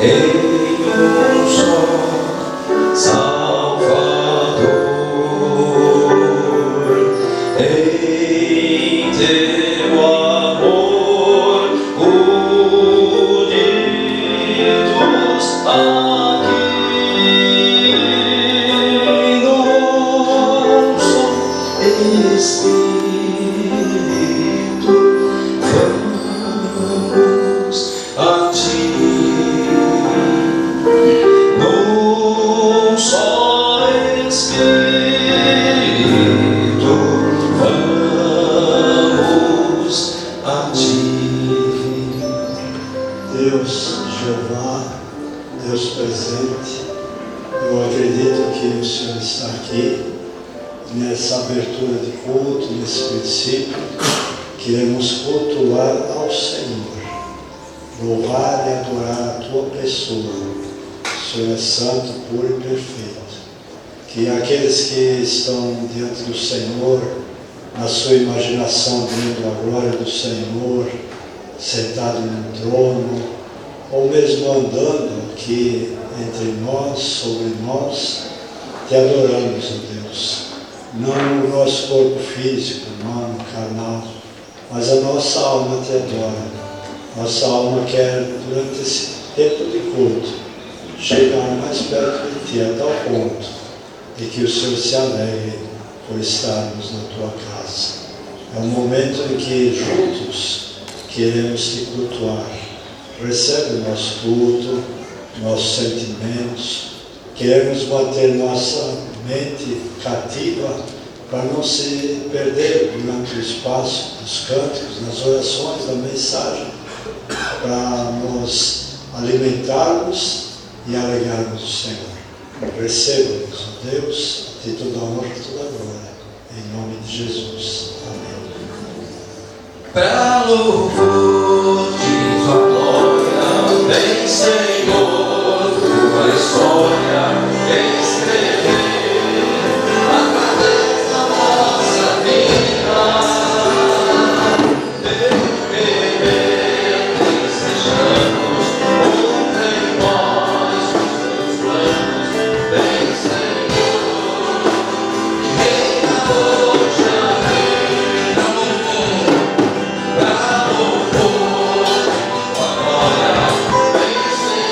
em um só Salvador, em teu amor unidos aqui, num só Espírito, vamos a ti. Num só Espírito, vamos a ti. Deus, Jeová, Deus presente, eu acredito que o Senhor está aqui, nessa abertura de culto, nesse princípio, queremos cultuar ao Senhor, louvar e adorar a Tua pessoa. O Senhor é santo, puro e perfeito. Que aqueles que estão diante do Senhor, na sua imaginação, vendo a glória do Senhor, sentado no trono, ou mesmo andando aqui entre nós, sobre nós, te adoramos, ó Deus. Não o nosso corpo físico, humano, carnal, mas a nossa alma te adora. Nossa alma quer, durante esse tempo de culto, chegar mais perto de ti, a tal ponto de que o Senhor se alegre por estarmos na tua casa. É um momento em que juntos queremos te cultuar. Recebe o nosso culto, nossos sentimentos. Queremos manter nossa mente cativa para não se perder durante o espaço dos cânticos, nas orações, da mensagem, para nos alimentarmos e alegrarmos o Senhor. Receba-nos, ó Deus, a ti toda a honra e toda a glória, em nome de Jesus. Amém. Pra louvor de tua glória, vem Senhor, tua história escrever através da nossa vida. Sejamos honra em nós, os teus planos, vem Senhor, reina hoje, amém. Pra louvor de tua glória, vem Senhor.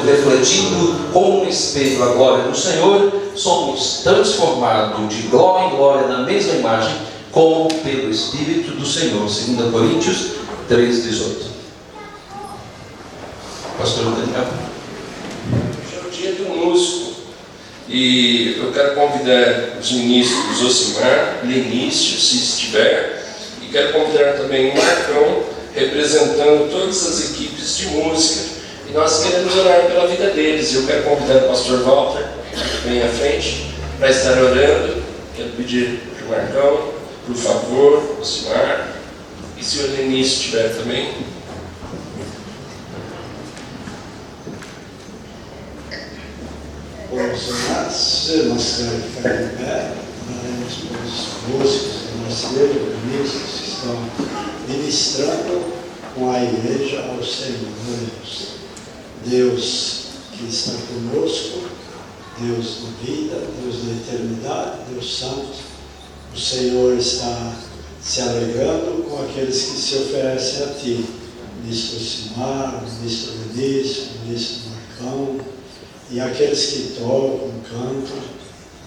refletindo como um espelho a glória do Senhor, somos transformados de glória em glória na mesma imagem, como pelo Espírito do Senhor. 2 Coríntios 3,18. Pastor Daniel. Hoje é o dia do músico e eu quero convidar os ministros Josimar, Lenício, se estiver, e quero convidar também o Marcão, representando todas as equipes de música, e nós queremos orar pela vida deles. Eu quero convidar o pastor Walter, que vem à frente, para estar orando. Quero pedir para o Marcão, por favor, Josimar, e se o Lenício estiver também. Vamos orar. Se os irmãos querem ficar em pé, oraremos pelos músicos, marceleiros, ministros que estão ministrando com a igreja ao Senhor. Deus que está conosco, Deus da vida, Deus da eternidade, Deus Santo, o Senhor está se alegrando com aqueles que se oferecem a Ti, ministro Simar, ministro Vinícius, ministro Marcão, e aqueles que tocam, cantam,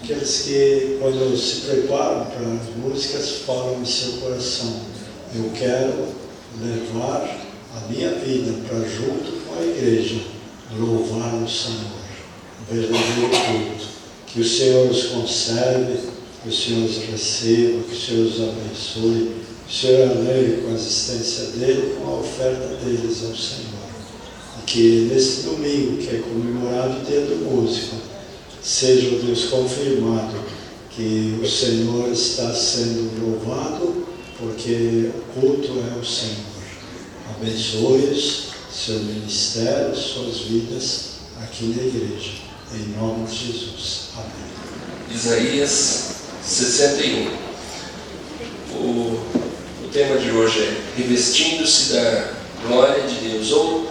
aqueles que, quando se preparam para as músicas, falam em seu coração: eu quero levar a minha vida para junto com a igreja, louvar o Senhor, o verdadeiro culto. Que o Senhor os conserve, que o Senhor os receba, que o Senhor os abençoe, que o Senhor alegre com a existência dele, com a oferta deles ao Senhor. E que nesse domingo, que é comemorado o dia do músico, seja o Deus confirmado que o Senhor está sendo louvado, porque o culto é o Senhor. Abençoe-os, seu ministério, suas vidas aqui na igreja. Em nome de Jesus. Amém. Isaías 61. O tema de hoje é revestindo-se da glória de Deus, ou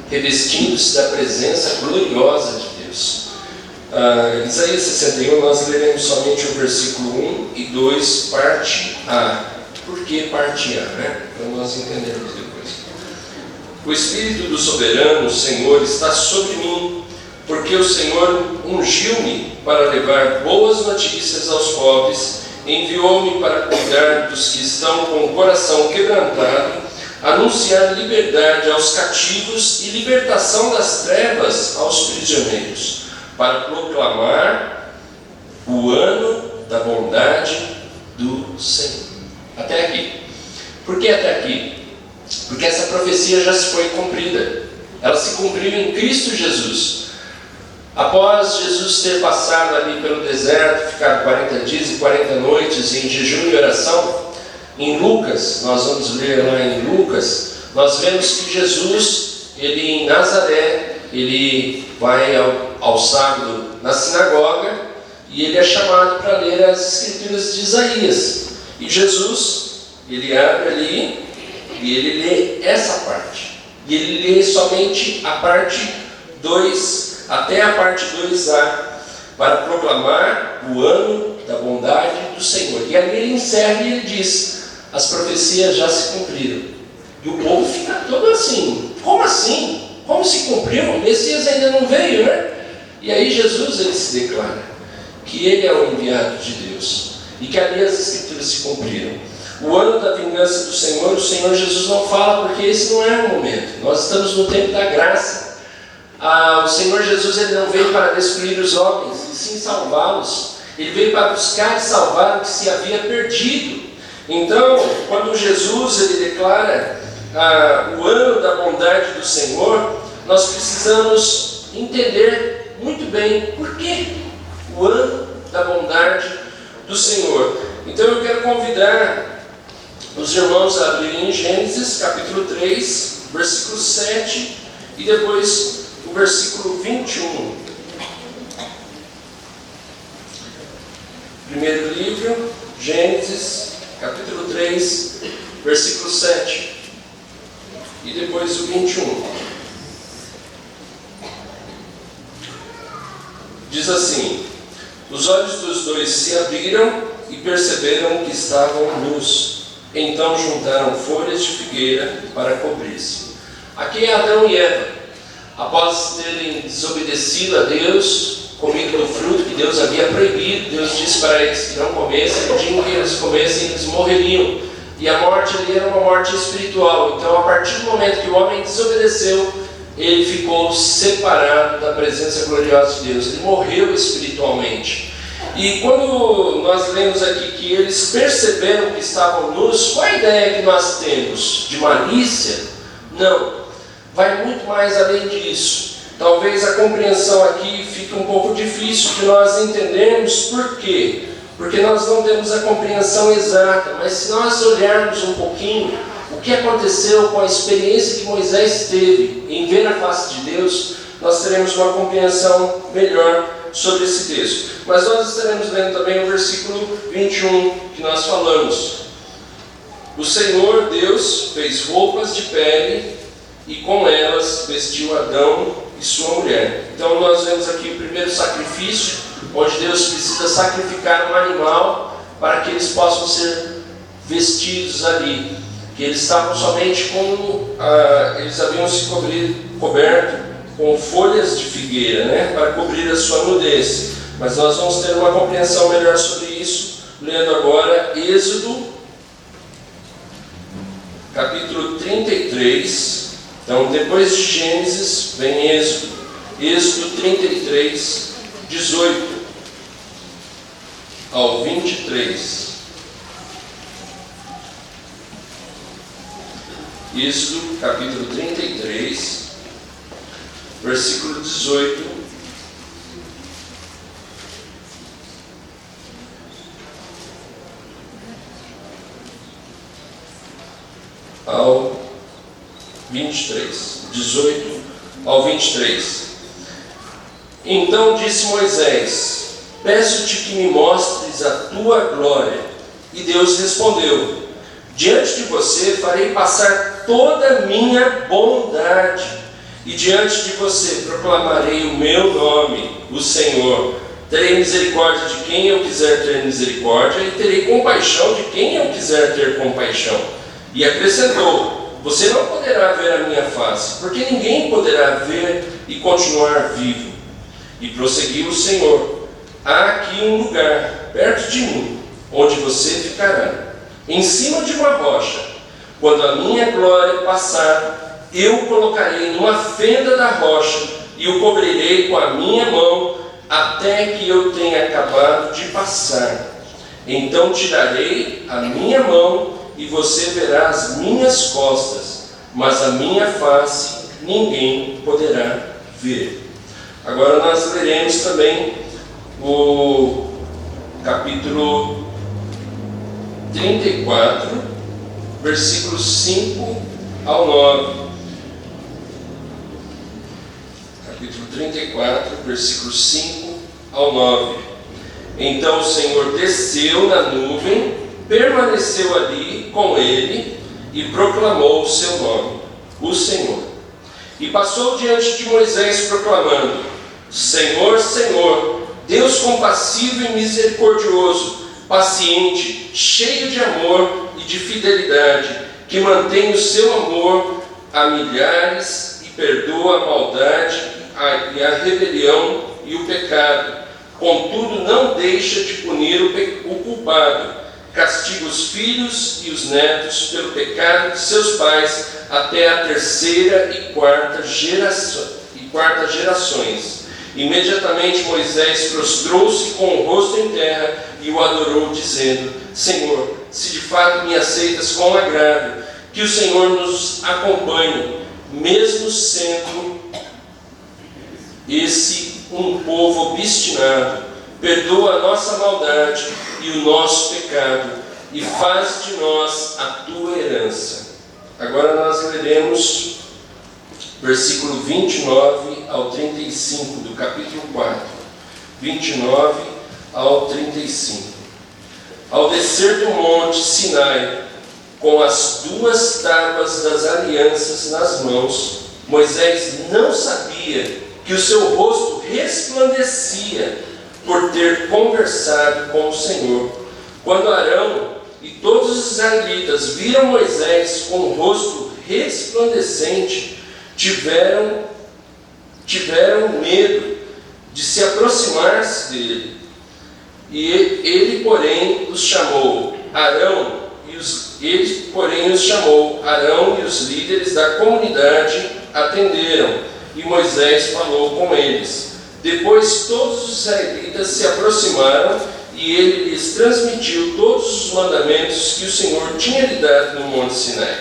revestindo-se da presença gloriosa de Deus. Isaías 61, nós leremos somente o versículo 1 e 2, parte A. Por que parte A, né? Para nós entendermos depois. O Espírito do Soberano, o Senhor, está sobre mim, porque o Senhor ungiu-me para levar boas notícias aos pobres, enviou-me para cuidar dos que estão com o coração quebrantado, anunciar liberdade aos cativos e libertação das trevas aos prisioneiros, para proclamar o ano da bondade do Senhor. Até aqui. Por que até aqui? Porque essa profecia já se foi cumprida. Ela se cumpriu em Cristo Jesus. Após Jesus ter passado ali pelo deserto, ficado 40 dias e 40 noites em jejum e oração, em Lucas, nós vamos ler lá em Lucas, nós vemos que Jesus, ele em Nazaré, ele vai ao sábado na sinagoga e ele é chamado para ler as escrituras de Isaías. E Jesus, ele abre ali e ele lê essa parte. E ele lê somente a parte 2, até a parte 2a, para proclamar o ano da bondade do Senhor. E ali ele encerra e ele diz: as profecias já se cumpriram. E o povo fica todo assim: como assim? Como se cumpriu? O Messias ainda não veio, né? E aí Jesus, ele se declara que ele é o enviado de Deus e que ali as escrituras se cumpriram. O ano da vingança do Senhor, o Senhor Jesus não fala, porque esse não é o momento. Nós estamos no tempo da graça. O Senhor Jesus, ele não veio para destruir os homens, e sim salvá-los. Ele veio para buscar e salvar o que se havia perdido. Então, quando Jesus, ele declara o ano da bondade do Senhor, nós precisamos entender muito bem por que o ano da bondade do Senhor. Então eu quero convidar os irmãos a abrirem em Gênesis capítulo 3, versículo 7 e depois o versículo 21. Primeiro livro, Gênesis capítulo 3, versículo 7 e depois o 21. Diz assim: os olhos dos dois se abriram e perceberam que estavam nus. Então juntaram folhas de figueira para cobrir-se. Aqui é Adão e Eva. após terem desobedecido a Deus, comido do fruto que Deus havia proibido, Deus disse para eles que não comessem, no dia em que eles comessem, eles morreriam. E a morte ali era uma morte espiritual. Então, a partir do momento que o homem desobedeceu, ele ficou separado da presença gloriosa de Deus. Ele morreu espiritualmente. E quando nós lemos aqui que eles perceberam que estavam nus, qual a ideia que nós temos? De malícia? Não. Vai muito mais além disso. Talvez a compreensão aqui fique um pouco difícil de nós entendermos. Por quê? Porque nós não temos a compreensão exata, mas se nós olharmos um pouquinho o que aconteceu com a experiência que Moisés teve em ver a face de Deus, nós teremos uma compreensão melhor sobre esse texto. Mas nós estaremos lendo também o versículo 21 que nós falamos. O Senhor Deus fez roupas de pele e com elas vestiu Adão e sua mulher. Então nós vemos aqui o primeiro sacrifício, onde Deus precisa sacrificar um animal para que eles possam ser vestidos ali. Que eles estavam somente eles haviam se coberto com folhas de figueira, né, para cobrir a sua nudez. Mas nós vamos ter uma compreensão melhor sobre isso, lendo agora Êxodo, capítulo 33. Então, depois de Gênesis, vem Êxodo. Êxodo 33, 18 ao 23. Êxodo, capítulo 33, versículo 18 ao 23. 18 ao 23. Então disse Moisés: peço-te que me mostres a tua glória. E Deus respondeu: diante de você farei passar toda a minha bondade, e diante de você proclamarei o meu nome, o Senhor. Terei misericórdia de quem eu quiser ter misericórdia, e terei compaixão de quem eu quiser ter compaixão. E acrescentou: você não poderá ver a minha face, porque ninguém poderá ver e continuar vivo. E prosseguiu o Senhor: há aqui um lugar perto de mim, onde você ficará, em cima de uma rocha. Quando a minha glória passar, eu o colocarei numa fenda da rocha e o cobrirei com a minha mão até que eu tenha acabado de passar. Então tirarei a minha mão e você verá as minhas costas, mas a minha face ninguém poderá ver. Agora nós leremos também o capítulo 34, versículos 5 ao 9. Capítulo 34, versículos 5 ao 9. Então o Senhor desceu na nuvem, permaneceu ali com ele e proclamou o seu nome, o Senhor. E passou diante de Moisés proclamando: Senhor, Senhor, Deus compassivo e misericordioso, paciente, cheio de amor e de fidelidade, que mantém o seu amor a milhares e perdoa a maldade e a rebelião e o pecado. Contudo, não deixa de punir o culpado, castiga os filhos e os netos pelo pecado de seus pais até a terceira e quarta gerações. Imediatamente Moisés prostrou-se com o rosto em terra e o adorou, dizendo: Senhor, se de fato me aceitas com agrado, que o Senhor nos acompanhe, mesmo sendo esse um povo obstinado. Perdoa a nossa maldade e o nosso pecado, e faz de nós a tua herança. Agora nós leremos versículo 29 ao 35 do capítulo 4. 29 ao 35. Ao descer do monte Sinai, com as duas tábuas das alianças nas mãos, Moisés não sabia que o seu rosto resplandecia por ter conversado com o Senhor. Quando Arão e todos os israelitas viram Moisés com o rosto resplandecente, tiveram tiveram medo de se aproximar-se dele. E ele, porém, os chamou Arão e os líderes da comunidade atenderam, e Moisés falou com eles. Depois todos os israelitas se aproximaram, e ele lhes transmitiu todos os mandamentos que o Senhor tinha lhe dado no Monte Sinai.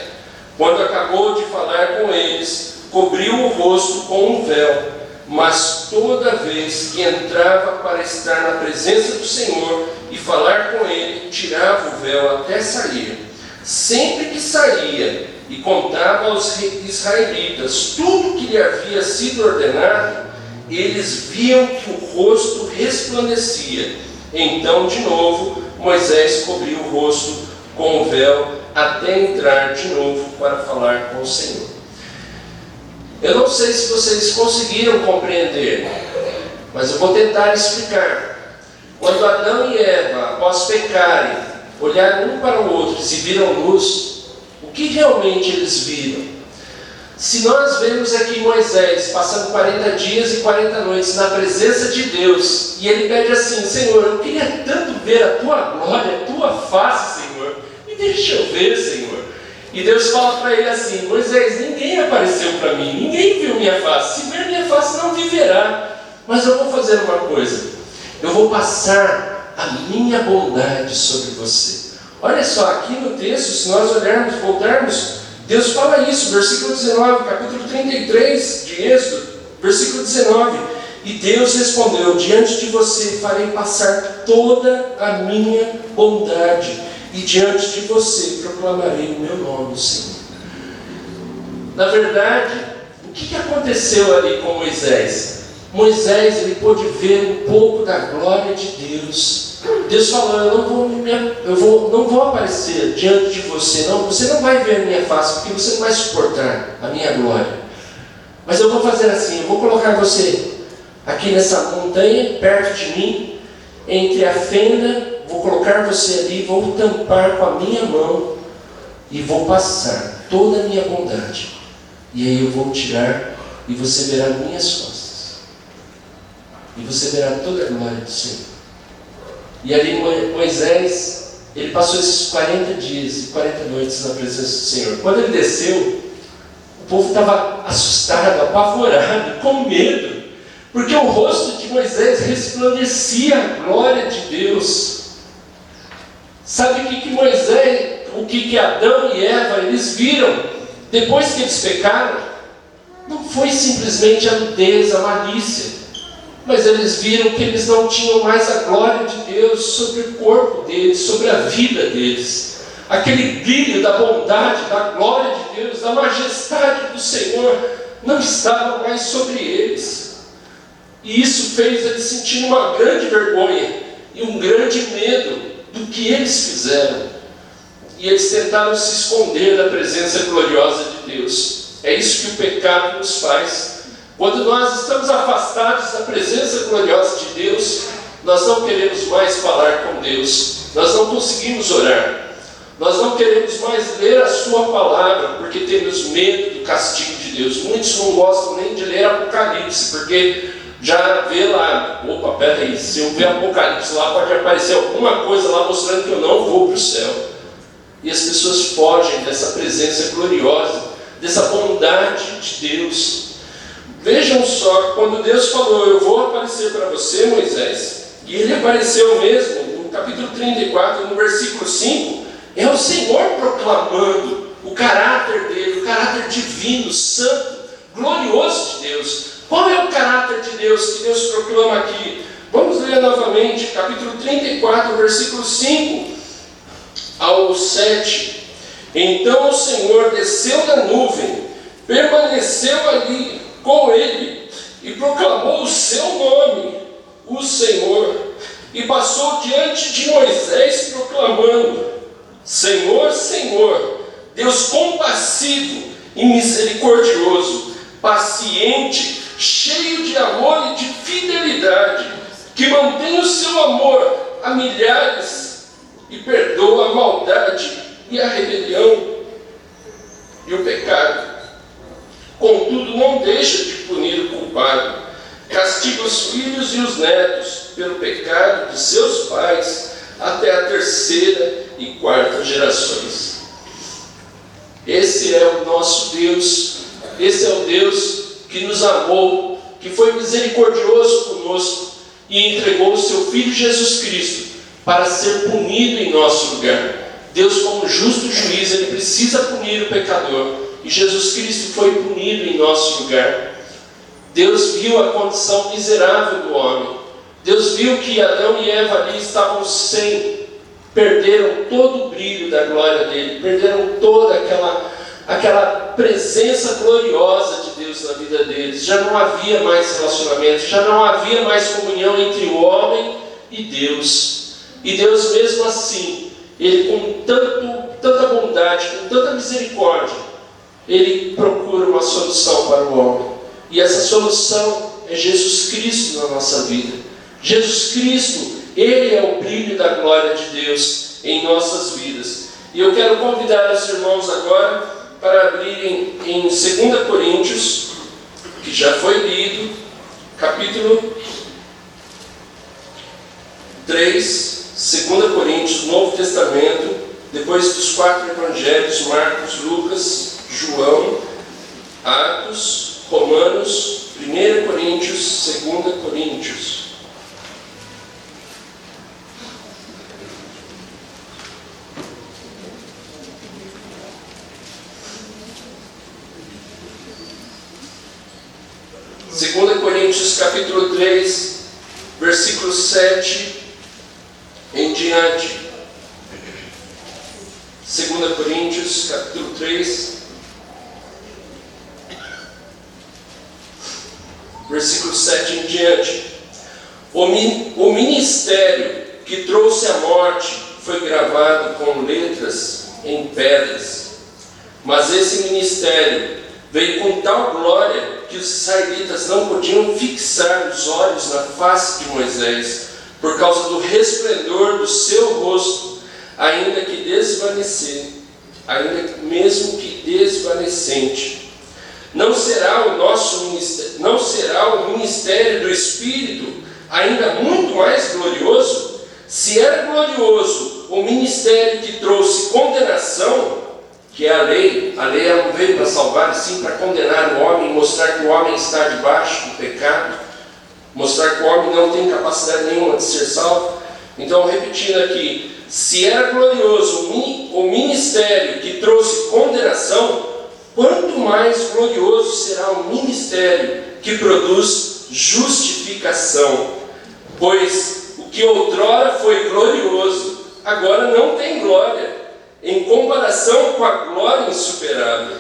Quando acabou de falar com eles, cobriu o rosto com um véu, mas toda vez que entrava para estar na presença do Senhor e falar com ele, tirava o véu até sair. Sempre que saía e contava aos israelitas tudo que lhe havia sido ordenado, eles viam que o rosto resplandecia. Então, de novo, Moisés cobriu o rosto com o véu até entrar de novo para falar com o Senhor. Eu não sei se vocês conseguiram compreender, mas eu vou tentar explicar. Quando Adão e Eva, após pecarem, olharam um para o outro e se viram luz, o que realmente eles viram? Se nós vemos aqui Moisés passando 40 dias e 40 noites na presença de Deus, e ele pede assim: Senhor, eu queria tanto ver a tua glória, a tua face, Senhor, me deixa eu ver, Senhor. E Deus fala para ele assim: Moisés, ninguém apareceu para mim, ninguém viu minha face, se ver minha face não viverá, mas eu vou fazer uma coisa, eu vou passar a minha bondade sobre você. Olha só, aqui no texto, se nós olharmos, voltarmos, Deus fala isso, versículo 19, capítulo 33 de Êxodo, versículo 19. E Deus respondeu: diante de você farei passar toda a minha bondade, e diante de você proclamarei o meu nome, Senhor. Na verdade, o que aconteceu ali com Moisés? Moisés, ele pôde ver um pouco da glória de Deus. Deus falou: eu não vou aparecer diante de você, não, você não vai ver a minha face, porque você não vai suportar a minha glória. Mas eu vou fazer assim, eu vou colocar você aqui nessa montanha, perto de mim, entre a fenda, vou colocar você ali, vou tampar com a minha mão, e vou passar toda a minha bondade. E aí eu vou tirar, e você verá minhas costas. E você verá toda a glória do Senhor. E ali Moisés, ele passou esses 40 dias e 40 noites na presença do Senhor. Quando ele desceu, o povo estava assustado, apavorado, com medo, porque o rosto de Moisés resplandecia a glória de Deus. Sabe o que Adão e Eva, eles viram depois que eles pecaram? Não foi simplesmente a nudez, a malícia, mas eles viram que eles não tinham mais a glória de Deus sobre o corpo deles, sobre a vida deles. Aquele brilho da bondade, da glória de Deus, da majestade do Senhor não estava mais sobre eles. E isso fez eles sentirem uma grande vergonha e um grande medo do que eles fizeram. E eles tentaram se esconder da presença gloriosa de Deus. É isso que o pecado nos faz. Quando nós estamos afastados da presença gloriosa de Deus, nós não queremos mais falar com Deus, nós não conseguimos orar, nós não queremos mais ler a sua palavra, porque temos medo do castigo de Deus. Muitos não gostam nem de ler Apocalipse, porque já vê lá, opa, peraí, se eu ver Apocalipse lá, pode aparecer alguma coisa lá mostrando que eu não vou para o céu. E as pessoas fogem dessa presença gloriosa, dessa bondade de Deus. Vejam só, quando Deus falou: eu vou aparecer para você, Moisés, e ele apareceu mesmo, no capítulo 34, no versículo 5, é o Senhor proclamando o caráter dele, o caráter divino, santo, glorioso de Deus. Qual é o caráter de Deus que Deus proclama aqui? Vamos ler novamente, capítulo 34, versículo 5 ao 7. Então o Senhor desceu da nuvem, permaneceu ali com ele e proclamou o seu nome, o Senhor, e passou diante de Moisés proclamando: Senhor, Senhor, Deus compassivo e misericordioso, paciente, cheio de amor e de fidelidade, que mantém o seu amor a milhares e perdoa a maldade e a rebelião e o pecado. contudo não deixa de punir o culpado. Castiga os filhos e os netos pelo pecado de seus pais até a terceira e quarta gerações. Esse é o nosso Deus, esse é o Deus que nos amou, que foi misericordioso conosco e entregou o seu Filho Jesus Cristo para ser punido em nosso lugar. Deus, como justo juiz, Ele precisa punir o pecador, e Jesus Cristo foi punido em nosso lugar. Deus viu a condição miserável do homem. Deus viu que Adão e Eva ali estavam perderam todo o brilho da glória dele, perderam toda aquela presença gloriosa de Deus na vida deles. Já não havia mais relacionamento, já não havia mais comunhão entre o homem e Deus. E Deus, mesmo assim, Ele com tanta bondade, com tanta misericórdia, Ele procura uma solução para o homem. E essa solução é Jesus Cristo na nossa vida. Jesus Cristo, Ele é o brilho da glória de Deus em nossas vidas. E eu quero convidar os irmãos agora para abrirem em 2 Coríntios, que já foi lido, capítulo 3, 2 Coríntios, Novo Testamento, depois dos 4 evangelhos, Marcos, Lucas, João, Atos, Romanos, 1 Coríntios, 2 Coríntios. Segunda Coríntios capítulo 3, versículo 7 em diante. 2 Coríntios capítulo 3, versículo 7 em diante. O ministério que trouxe a morte foi gravado com letras em pedras, mas esse ministério veio com tal glória que os israelitas não podiam fixar os olhos na face de Moisés, por causa do resplendor do seu rosto, ainda mesmo que desvanecente. Não será o ministério do Espírito ainda muito mais glorioso? Se era glorioso o ministério que trouxe condenação, que é a lei ela não veio para salvar, e sim para condenar o homem, mostrar que o homem está debaixo do pecado, mostrar que o homem não tem capacidade nenhuma de ser salvo. Então, repetindo aqui, se era glorioso o ministério que trouxe condenação, quanto mais glorioso será o ministério que produz justificação. Pois o que outrora foi glorioso, agora não tem glória, em comparação com a glória insuperável.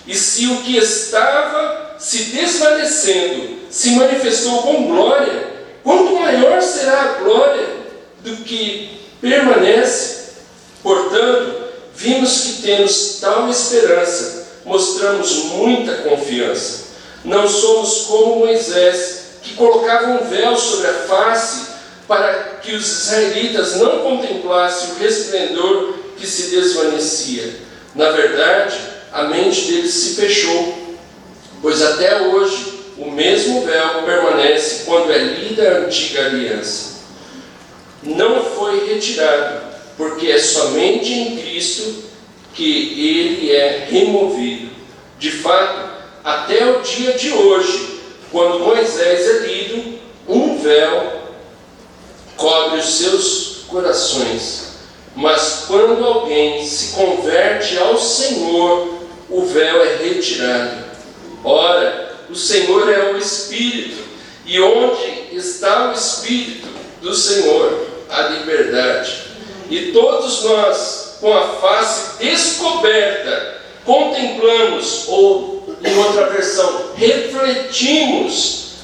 E se o que estava se desvanecendo se manifestou com glória, quanto maior será a glória do que permanece? Portanto, vimos que temos tal esperança, mostramos muita confiança. Não somos como Moisés, que colocava um véu sobre a face para que os israelitas não contemplassem o resplendor que se desvanecia. Na verdade, a mente deles se fechou, pois até hoje o mesmo véu permanece quando é lida a antiga aliança. Não foi retirado, porque é somente em Cristo que ele é removido. De fato, até o dia de hoje, quando Moisés é lido, um véu cobre os seus corações. Mas quando alguém se converte ao Senhor, o véu é retirado. Ora, o Senhor é o Espírito, e onde está o Espírito do Senhor, a liberdade. E todos nós, com a face descoberta, contemplamos, ou em outra versão, refletimos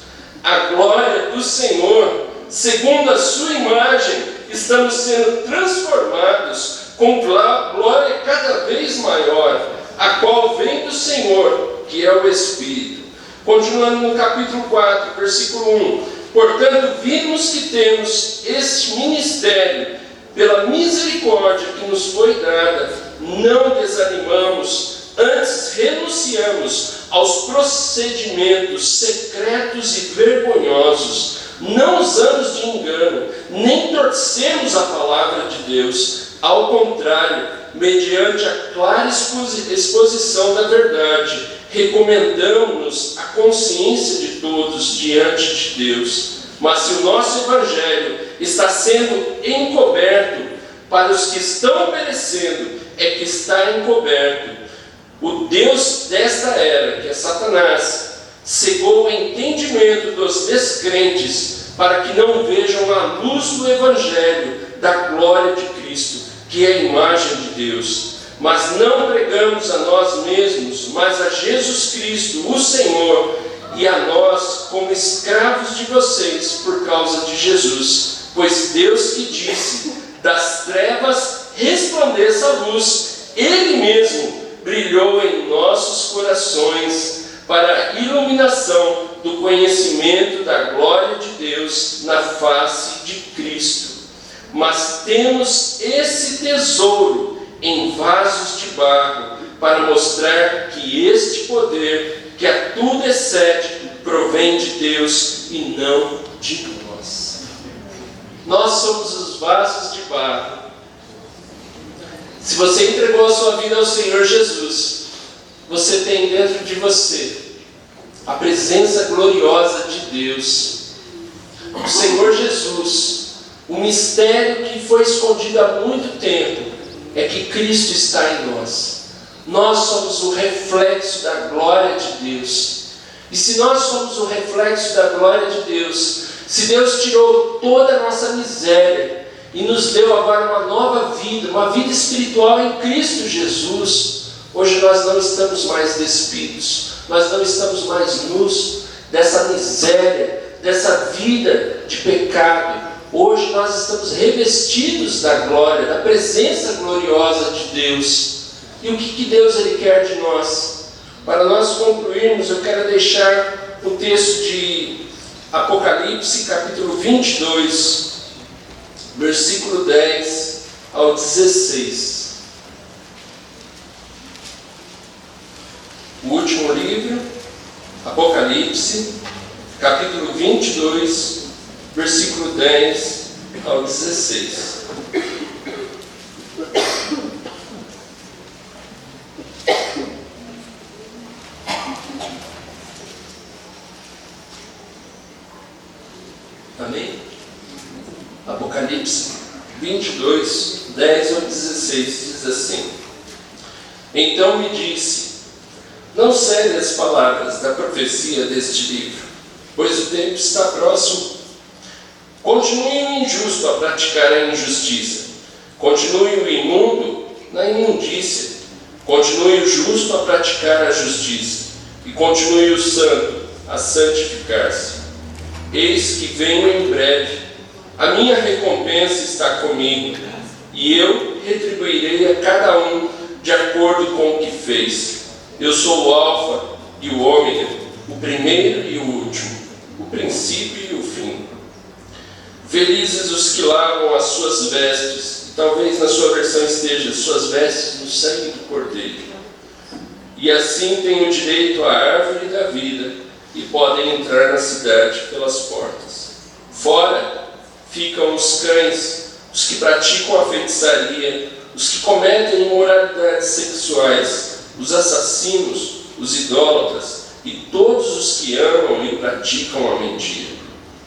a glória do Senhor, segundo a sua imagem. Estamos sendo transformados com glória cada vez maior, a qual vem do Senhor, que é o Espírito. Continuando no capítulo 4, versículo 1. Portanto, vimos que temos este ministério, pela misericórdia que nos foi dada, não desanimamos, antes renunciamos, aos procedimentos secretos e vergonhosos. Não usamos de engano, nem torcemos a palavra de Deus. Ao contrário, mediante a clara exposição da verdade, recomendamos-nos a consciência de todos diante de Deus. Mas se o nosso Evangelho está sendo encoberto para os que estão perecendo, é que está encoberto. O Deus desta era, que é Satanás, cegou o entendimento dos descrentes para que não vejam a luz do Evangelho da glória de Cristo, que é a imagem de Deus. Mas não pregamos a nós mesmos, mas a Jesus Cristo, o Senhor, e a nós como escravos de vocês por causa de Jesus. Pois Deus que disse, das trevas resplandeça a luz, Ele mesmo brilhou em nossos corações para a iluminação do conhecimento da glória de Deus na face de Cristo. Mas temos esse tesouro em vasos de barro, para mostrar que este poder, que a tudo excede, provém de Deus e não de nós. Nós somos os vasos de barro. Se você entregou a sua vida ao Senhor Jesus, você tem dentro de você a presença gloriosa de Deus. O Senhor Jesus, o mistério que foi escondido há muito tempo, é que Cristo está em nós. Nós somos o reflexo da glória de Deus. E se nós somos o reflexo da glória de Deus, se Deus tirou toda a nossa miséria e nos deu agora uma nova vida, uma vida espiritual em Cristo Jesus, hoje nós não estamos mais despidos, nós não estamos mais nus dessa miséria, dessa vida de pecado. Hoje nós estamos revestidos da glória, da presença gloriosa de Deus. E o que Deus Ele quer de nós? Para nós concluirmos, eu quero deixar o texto de Apocalipse, capítulo 22, versículo 10 ao 16. O último livro, Apocalipse, capítulo 22, versículo 10 ao 16. Amém? Apocalipse 22, 10 ao 16 diz assim: Então me disse, não cede as palavras da profecia deste livro, pois o tempo está próximo. Continue o injusto a praticar a injustiça, continue o imundo na imundícia, continue o justo a praticar a justiça, e continue o santo a santificar-se. Eis que venho em breve, a minha recompensa está comigo, e eu retribuirei a cada um de acordo com o que fez. Eu sou o Alfa e o Ômega, o primeiro e o último, o princípio e o fim. Felizes os que lavam as suas vestes, talvez na sua versão esteja, suas vestes no sangue do Cordeiro. E assim têm o direito à árvore da vida, e podem entrar na cidade pelas portas. Fora ficam os cães, os que praticam a feitiçaria, os que cometem imoralidades sexuais, os assassinos, os idólatras e todos os que amam e praticam a mentira.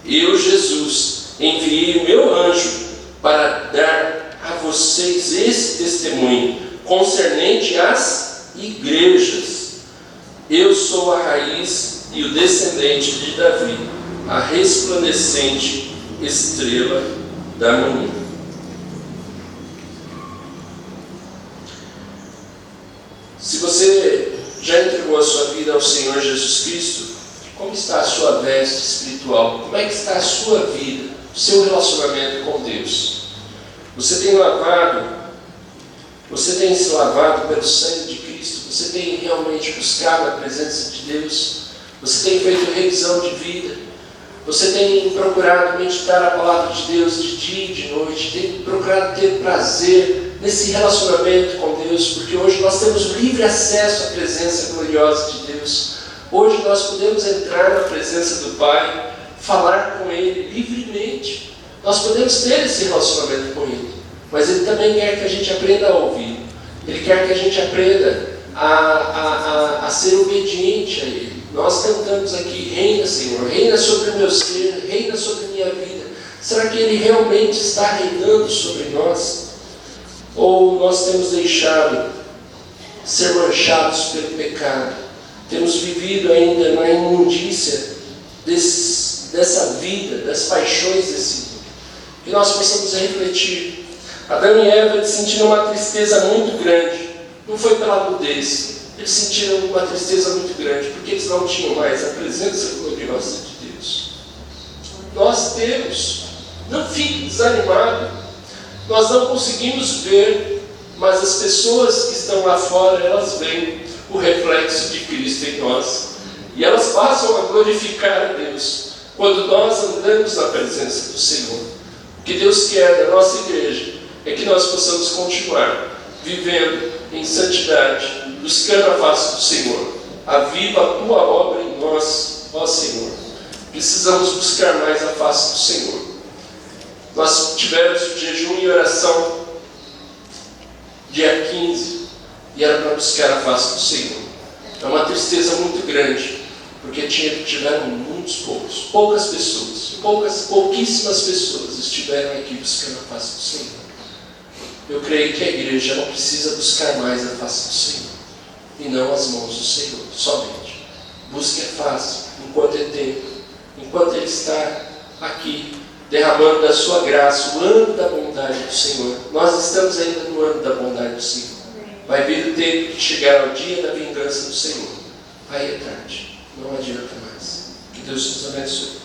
Eu, Jesus, enviei o meu anjo para dar a vocês esse testemunho concernente às igrejas. Eu sou a raiz e o descendente de Davi, a resplandecente estrela da manhã. Se você já entregou a sua vida ao Senhor Jesus Cristo, como está a sua veste espiritual? Como é que está a sua vida, o seu relacionamento com Deus? Você tem se lavado pelo sangue de Cristo? Você tem realmente buscado a presença de Deus? Você tem feito revisão de vida? Você tem procurado meditar a palavra de Deus de dia e de noite? Tem procurado ter prazer nesse relacionamento com Deus, porque hoje nós temos livre acesso à presença gloriosa de Deus. Hoje nós podemos entrar na presença do Pai, falar com Ele livremente. Nós podemos ter esse relacionamento com Ele, mas Ele também quer que a gente aprenda a ouvir. Ele quer que a gente aprenda a ser obediente a Ele. Nós cantamos aqui: reina, Senhor, reina sobre o meu ser, reina sobre a minha vida. Será que Ele realmente está reinando sobre nós? Ou nós temos deixado ser manchados pelo pecado? Temos vivido ainda na imundícia dessa vida, das paixões desse mundo? Que nós possamos refletir. Adão e Eva sentiram uma tristeza muito grande. Não foi pela nudez. Eles sentiram uma tristeza muito grande, porque eles não tinham mais a presença gloriosa de Deus. Nós temos. Não fique desanimado. Nós não conseguimos ver, mas as pessoas que estão lá fora, elas veem o reflexo de Cristo em nós. E elas passam a glorificar a Deus quando nós andamos na presença do Senhor. O que Deus quer da nossa igreja é que nós possamos continuar vivendo em santidade, buscando a face do Senhor. Aviva a tua obra em nós, ó Senhor. Precisamos buscar mais a face do Senhor. Nós tivemos o jejum e oração dia 15 e era para buscar a face do Senhor. É uma tristeza muito grande, porque tiveram poucas pessoas, pouquíssimas pessoas estiveram aqui buscando a face do Senhor. Eu creio que a igreja não precisa buscar mais a face do Senhor, e não as mãos do Senhor, somente. Busque a face enquanto é tempo, enquanto Ele está aqui, derramando da sua graça, o ano da bondade do Senhor. Nós estamos ainda no ano da bondade do Senhor. Vai vir o tempo de chegar ao dia da vingança do Senhor. Aí é tarde, não adianta mais. Que Deus nos abençoe.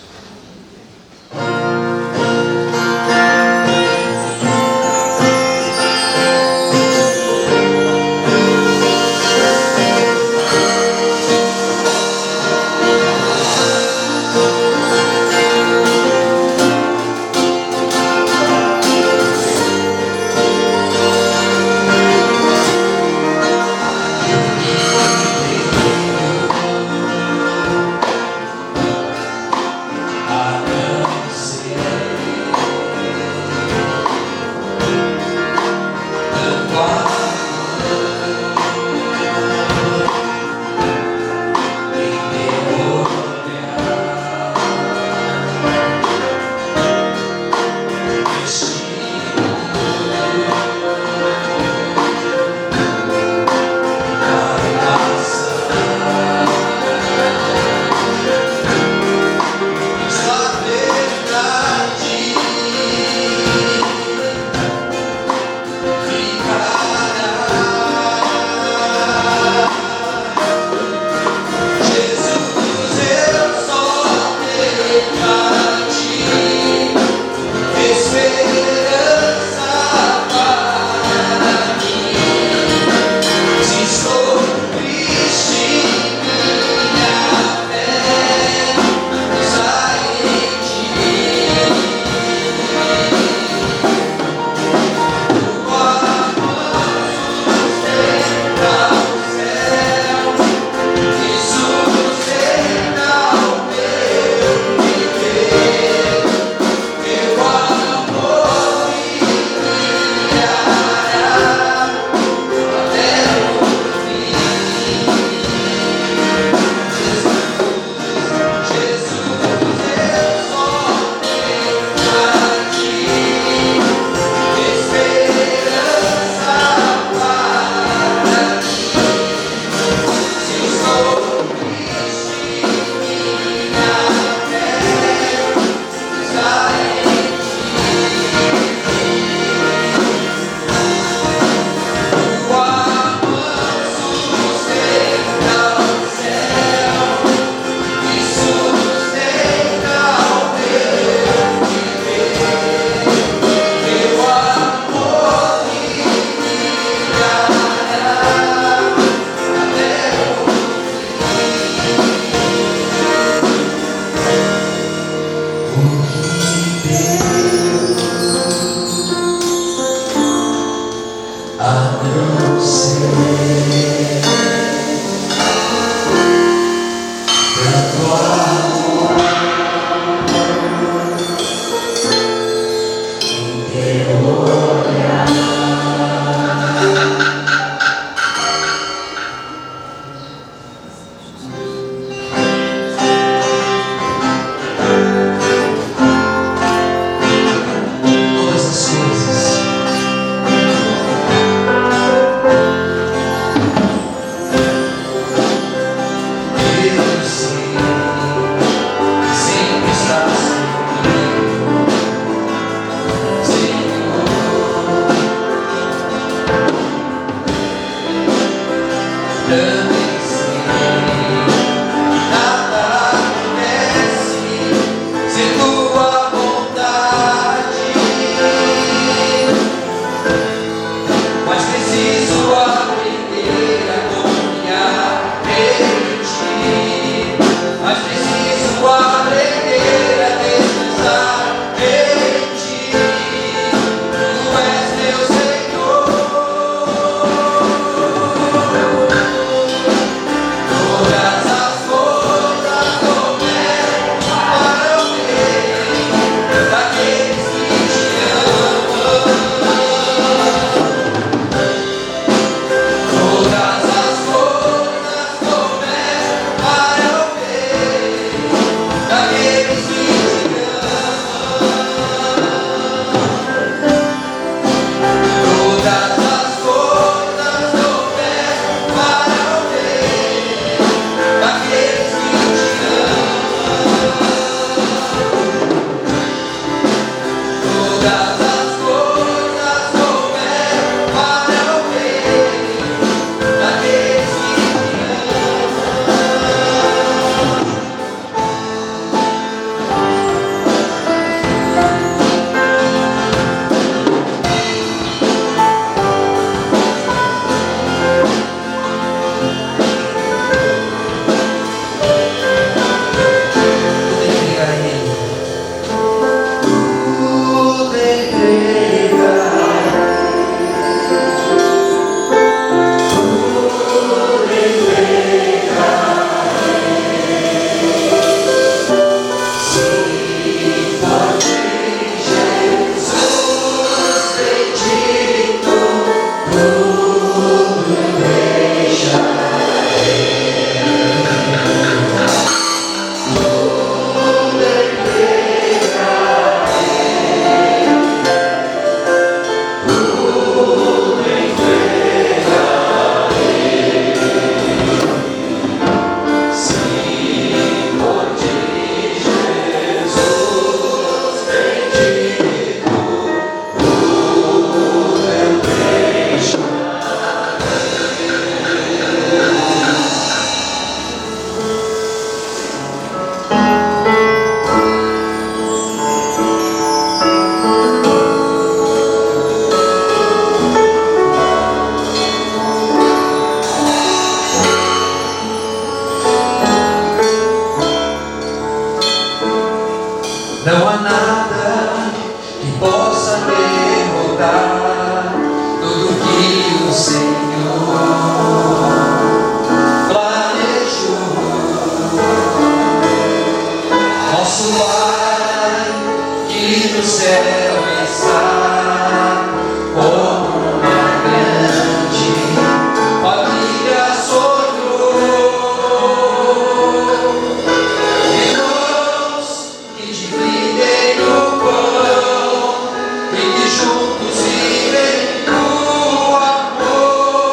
a não ser tanto amor em teu olhar. Todas as coisas eu sei que sempre estás comigo, Senhor. Também sei que nada acontece sem tua vontade, mas preciso aprender a confiar em ti. Mas preciso aprender a descansar em ti. Tu és meu Senhor. Todas as coisas cooperam para o bem daqueles que te amam. Todas as coisas cooperam para o bem daqueles que te amam. Todas as coisas cooperam para o bem daqueles que te amam. Todas as coisas cooperam para o bem daqueles não há nada que possa derrotar tudo que o Senhor planejou. Nosso Pai que no céu está, como uma grande família sonhou. Irmãos que dividem o pão e que juntos vivem no amor.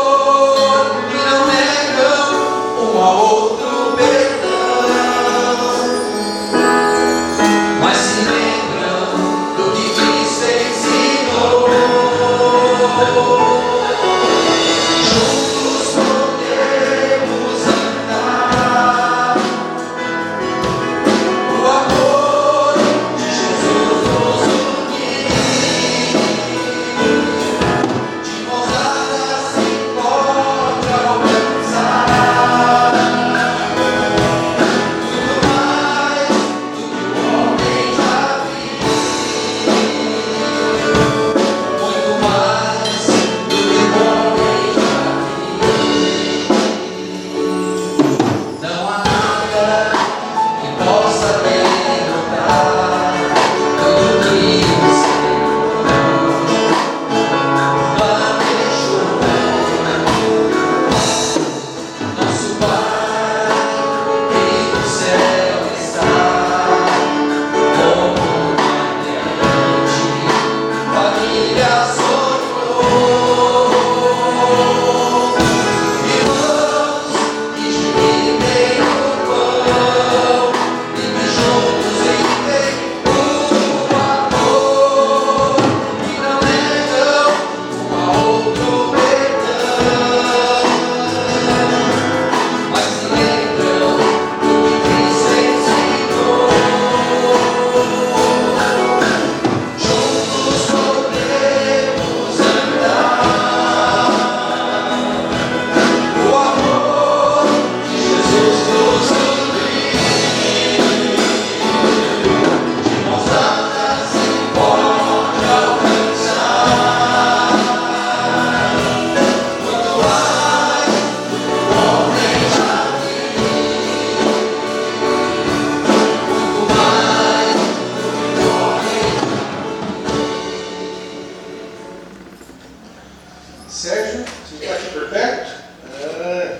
Sérgio, você está aqui por perto?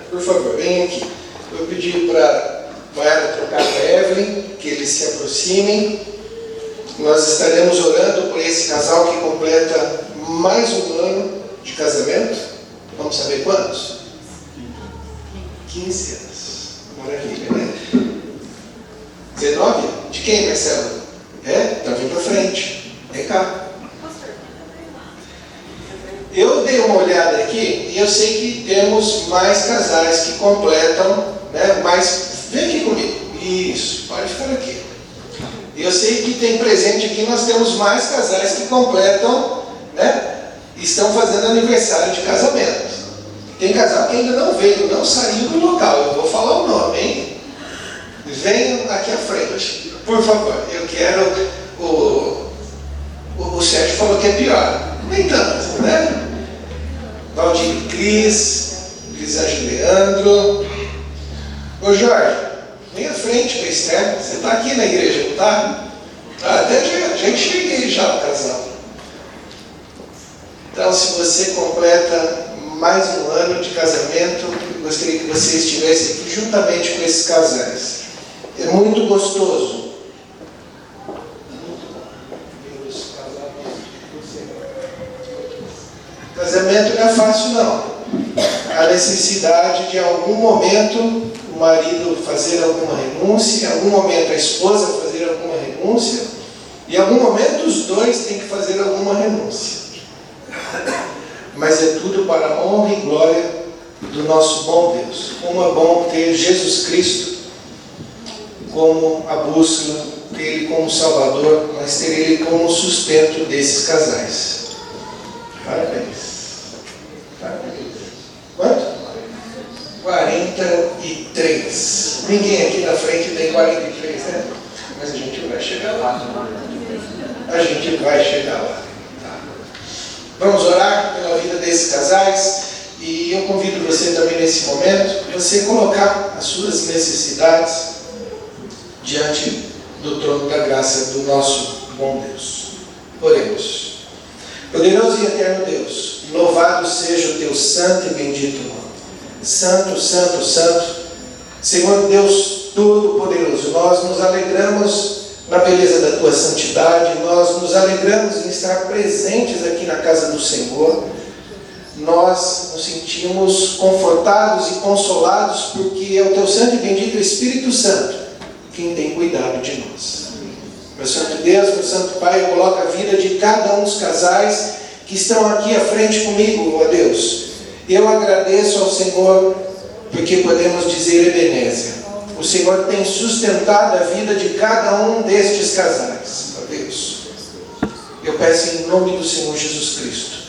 Por favor, vem aqui. Eu pedi para Mayara trocar com a Evelyn, que eles se aproximem. Nós estaremos orando por esse casal que completa mais um ano de casamento. Vamos saber quantos? 15 anos. Maravilha, né? 19? De quem, Marcelo? Então vem para frente. Vem cá. Eu dei uma olhada aqui e eu sei que temos mais casais que completam, né? Mas vem aqui comigo. Isso, pode ficar aqui. Eu sei que tem presente aqui, nós temos mais casais que completam, né? Estão fazendo aniversário de casamento. Tem casal que ainda não veio, não saiu do local. Eu vou falar o nome, hein? Venham aqui à frente, por favor. Eu quero. O Sérgio falou que é pior. Nem tanto, né? Valdir e Cris Ângelo Leandro. Ô Jorge, vem à frente para Esther. Você está aqui na igreja, não está? Até já enxerguei já o casal. Então, se você completa mais um ano de casamento, eu gostaria que você estivesse aqui juntamente com esses casais. É muito gostoso. Casamento não é fácil, não. Há necessidade de, em algum momento, o marido fazer alguma renúncia, em algum momento a esposa fazer alguma renúncia, e em algum momento os dois têm que fazer alguma renúncia. Mas é tudo para a honra e glória do nosso bom Deus. Como é bom ter Jesus Cristo como a bússola, ter Ele como Salvador, mas ter Ele como sustento desses casais. Parabéns. Parabéns. Quanto? 43. Ninguém aqui na frente tem 43, né? Mas a gente vai chegar lá. A gente vai chegar lá. Tá. Vamos orar pela vida desses casais. E eu convido você também nesse momento, você colocar as suas necessidades diante do trono da graça do nosso bom Deus. Oremos. Poderoso e eterno Deus, louvado seja o teu santo e bendito nome. Santo, santo, santo, Senhor Deus Todo-Poderoso, nós nos alegramos na beleza da tua santidade, nós nos alegramos em estar presentes aqui na casa do Senhor. Nós nos sentimos confortados e consolados porque é o teu santo e bendito Espírito Santo quem tem cuidado de nós. Meu santo Deus, meu santo Pai, coloca a vida de cada um dos casais que estão aqui à frente comigo, ó Deus. Eu agradeço ao Senhor porque podemos dizer Ebenezer. O Senhor tem sustentado a vida de cada um destes casais, ó Deus. Eu peço em nome do Senhor Jesus Cristo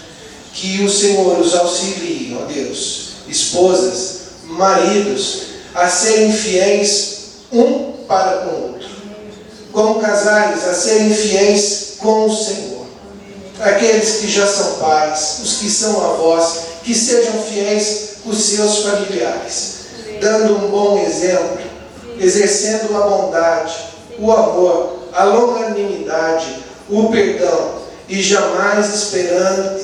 que o Senhor os auxilie, ó Deus, esposas, maridos, a serem fiéis um para com o outro, como casais, a serem fiéis com o Senhor. Aqueles que já são pais, os que são avós, que sejam fiéis com os seus familiares, dando um bom exemplo, exercendo a bondade, o amor, a longanimidade, o perdão, e jamais perdendo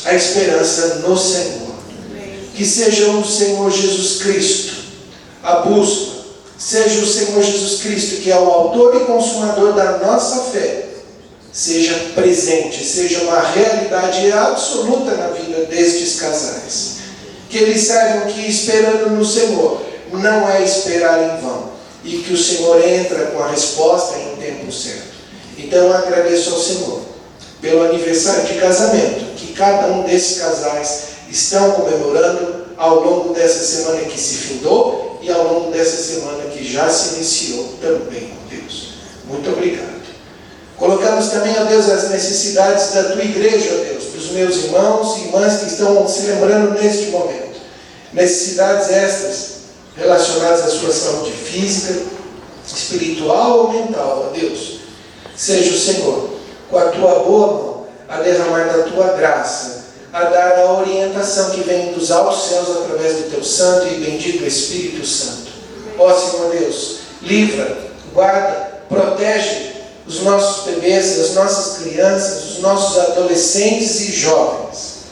a esperança no Senhor. Que seja o Senhor Jesus Cristo a bússola, seja o Senhor Jesus Cristo, que é o autor e consumador da nossa fé, seja presente, seja uma realidade absoluta na vida destes casais. Que eles saibam que esperando no Senhor não é esperar em vão, e que o Senhor entra com a resposta em tempo certo. Então eu agradeço ao Senhor pelo aniversário de casamento que cada um desses casais estão comemorando ao longo dessa semana que se findou e ao longo dessa semana que já se iniciou também, ó Deus. Muito obrigado. Colocamos também, ó Deus, as necessidades da tua igreja, ó Deus, dos meus irmãos e irmãs que estão se lembrando neste momento. Necessidades estas relacionadas à sua saúde física, espiritual ou mental, ó Deus. Seja o Senhor, com a tua boa mão, a derramar da tua graça, a dar a orientação que vem dos altos céus através do teu santo e bendito Espírito Santo. Ó Senhor Deus, livra, guarda, protege os nossos bebês, as nossas crianças, os nossos adolescentes e jovens.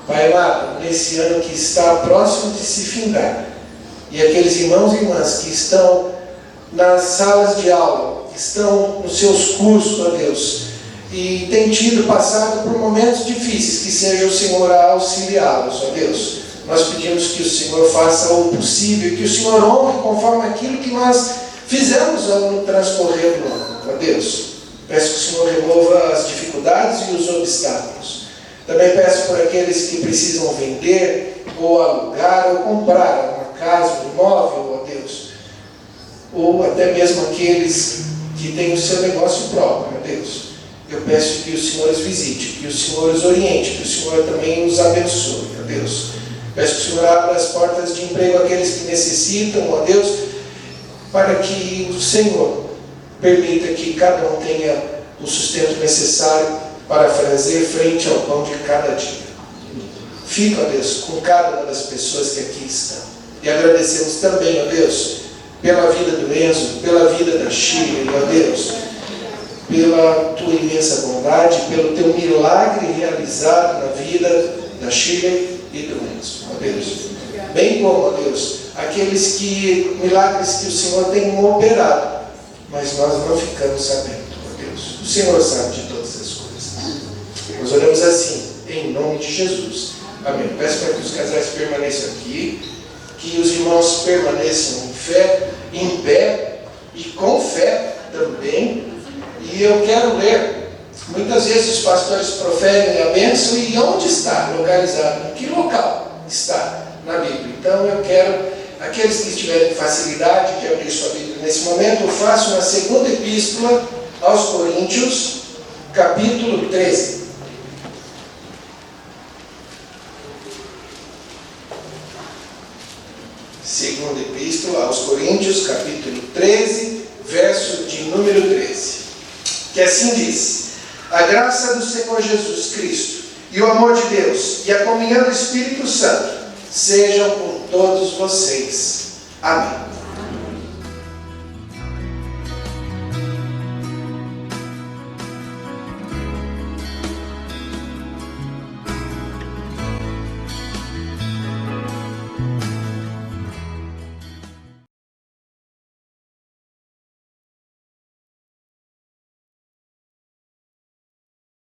Pai amado, nesse ano que está próximo de se findar, e aqueles irmãos e irmãs que estão nas salas de aula, que estão nos seus cursos, ó Deus, e têm passado por momentos difíceis, que seja o Senhor a auxiliá-los, ó Deus. Nós pedimos que o Senhor faça o possível, que o Senhor honre conforme aquilo que nós fizemos no transcorrer do ano, ó Deus. Peço que o Senhor remova as dificuldades e os obstáculos. Também peço por aqueles que precisam vender, ou alugar, ou comprar uma casa, um imóvel, ó Deus. Ou até mesmo aqueles que têm o seu negócio próprio, ó Deus. Eu peço que o Senhor os visite, que o Senhor os oriente, que o Senhor também os abençoe, ó Deus. Peço que o Senhor abra as portas de emprego àqueles que necessitam, ó Deus, para que o Senhor permita que cada um tenha o sustento necessário para fazer frente ao pão de cada dia. Fica, ó Deus, com cada uma das pessoas que aqui estão. E agradecemos também, ó Deus, pela vida do Enzo, pela vida da Shirley, ó Deus, pela tua imensa bondade, pelo teu milagre realizado na vida da Shirley e do Enzo, ó Deus. Bem como, ó Deus, aqueles milagres que o Senhor tem operado, mas nós não ficamos sabendo, ó Deus. O Senhor sabe de todas as coisas. Nós oramos assim, em nome de Jesus. Amém. Peço para que os casais permaneçam aqui, que os irmãos permaneçam em fé, em pé e com fé também. E eu quero ler, muitas vezes os pastores proferem a bênção, e onde está localizado? Em que local está na Bíblia? Então eu quero, aqueles que tiverem facilidade de abrir sua Bíblia nesse momento, eu faço na segunda epístola aos Coríntios, capítulo 13. Segunda epístola aos Coríntios, capítulo 13, verso de número 13. Que assim diz: a graça do Senhor Jesus Cristo, e o amor de Deus, e a comunhão do Espírito Santo, sejam com todos vocês. Amém.